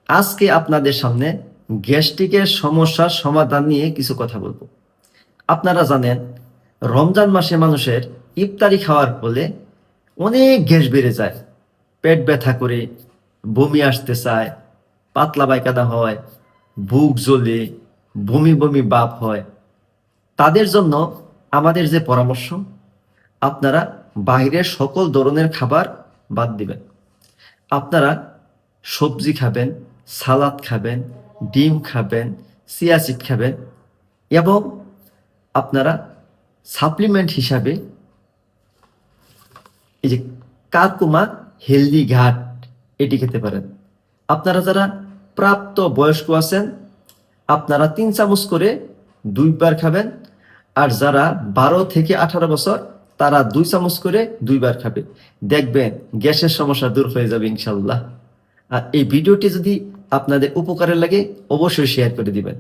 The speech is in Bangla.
আজকে আপনাদের সামনে গ্যাস্ট্রিকের সমস্যার সমাধান নিয়ে কিছু কথা বলবো। আপনারা জানেন, রমজান মাসে মানুষের ইফতারি খাওয়ার ফলে অনেক গ্যাস বেড়ে যায়, পেট ব্যথা করে, বমি আসতে চায়, পাতলা পায়খানা হয়, বুক জ্বলে, বমি বমি ভাব হয়। তাদের জন্য আমাদের যে পরামর্শ, আপনারা বাইরের সকল ধরনের খাবার বাদ দিবেন। আপনারা সবজি খাবেন, সালাদ খাবেন, ডিম খাবেন, চিয়া সিড খাবেন এবং আপনারা সাপ্লিমেন্ট হিসাবে এই যে কাকুমা হেলদি ঘাট এটি খেতে পারেন। আপনারা যারা প্রাপ্ত বয়স্ক আছেন, আপনারা 3 চামচ করে 2 বার খাবেন। আর যারা 12 থেকে 18 বছর, তারা 2 চামচ করে 2 বার খাবে। দেখবেন গ্যাসের সমস্যা দূর হয়ে যাবে ইনশাল্লাহ। আর এই ভিডিওটি যদি আপনাদের উপকারে লাগে, অবশ্যই শেয়ার করে দিবেন।